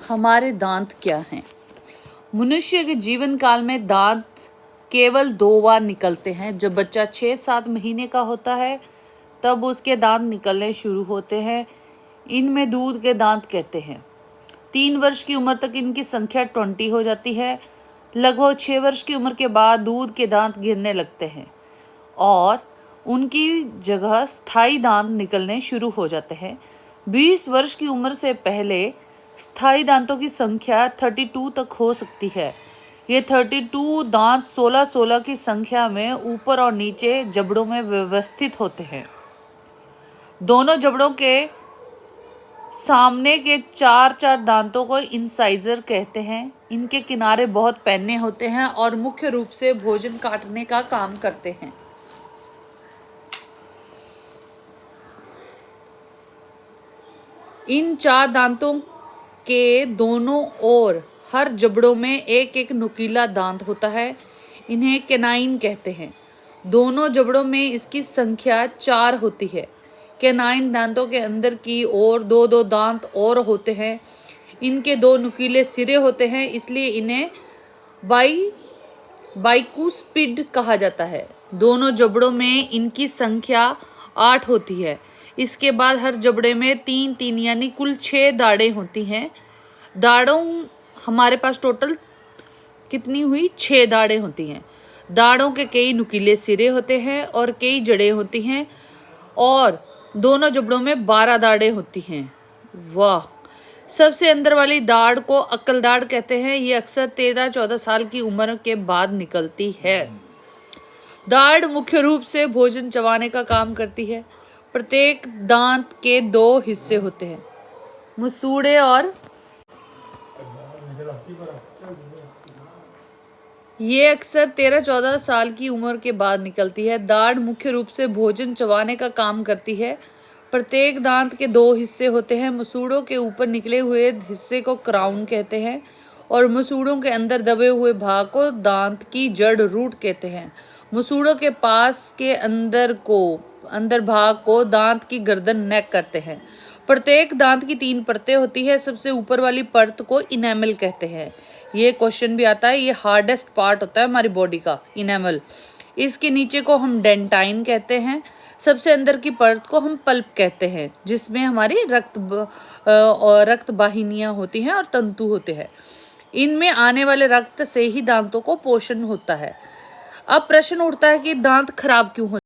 हमारे दांत क्या हैं? मनुष्य के जीवन काल में दांत केवल 2 बार निकलते हैं। जब बच्चा 6-7 महीने का होता है तब उसके दांत निकलने शुरू होते हैं। इनमें दूध के दांत कहते हैं। 3 वर्ष की उम्र तक इनकी संख्या 20 हो जाती है। लगभग 6 वर्ष की उम्र के बाद दूध के दांत गिरने लगते हैं और उनकी जगह स्थायी दांत निकलने शुरू हो जाते हैं। 20 वर्ष की उम्र से पहले स्थायी दांतों की संख्या 32 तक हो सकती है। ये 32 दांत 16-16 की संख्या में ऊपर और नीचे जबड़ों में व्यवस्थित होते हैं। दोनों जबड़ों के सामने के 4-4 दांतों को इंसाइजर कहते हैं। इनके किनारे बहुत पैने होते हैं और मुख्य रूप से भोजन काटने का काम करते हैं। इन 4 दांतों के दोनों ओर हर जबड़ों में एक एक नुकीला दांत होता है। इन्हें कैनाइन कहते हैं। दोनों जबड़ों में इसकी संख्या 4 होती है। कैनाइन दांतों के अंदर की ओर 2-2 दांत और होते हैं। इनके 2 नुकीले सिरे होते हैं, इसलिए इन्हें बाइकुस्पिड कहा जाता है। दोनों जबड़ों में इनकी संख्या 8 होती है। इसके बाद हर जबड़े में 3-3 यानी कुल 6 दाढ़ें होती हैं। दाढ़ों हमारे पास टोटल कितनी हुई? 6 दाढ़ें होती हैं। दाढ़ों के कई नुकीले सिरे होते हैं और कई जड़ें होती हैं और दोनों जबड़ों में 12 दाढ़ें होती हैं। वाह! सबसे अंदर वाली दाढ़ को अक्ल दाढ़ कहते हैं। ये अक्सर 13-14 साल की उम्र के बाद निकलती है। दाढ़ मुख्य रूप से भोजन चबाने का काम करती है। प्रत्येक दांत के 2 हिस्से होते हैं, मसूड़े और ये अक्सर 13-14 साल की उम्र के बाद निकलती है। दाढ़ मुख्य रूप से भोजन चबाने का काम करती है। प्रत्येक दांत के 2 हिस्से होते हैं। मसूड़ों के ऊपर निकले हुए हिस्से को क्राउन कहते हैं और मसूड़ों के अंदर दबे हुए भाग को दांत की जड़ रूट कहते हैं। मसूड़ों के पास के अंदर भाग को दांत की गर्दन नेक कहते हैं। प्रत्येक दांत की 3 परतें होती है। सबसे ऊपर वाली परत को इनेमल कहते हैं। ये क्वेश्चन भी आता है। ये हार्डेस्ट पार्ट होता है हमारी बॉडी का, इनेमल। इसके नीचे को हम डेंटाइन कहते हैं। सबसे अंदर की परत को हम पल्प कहते हैं, जिसमें हमारी रक्त वाहिनियां होती हैं और तंतु होते हैं। इनमें आने वाले रक्त से ही दांतों को पोषण होता है। अब प्रश्न उठता है कि दांत खराब क्यों हो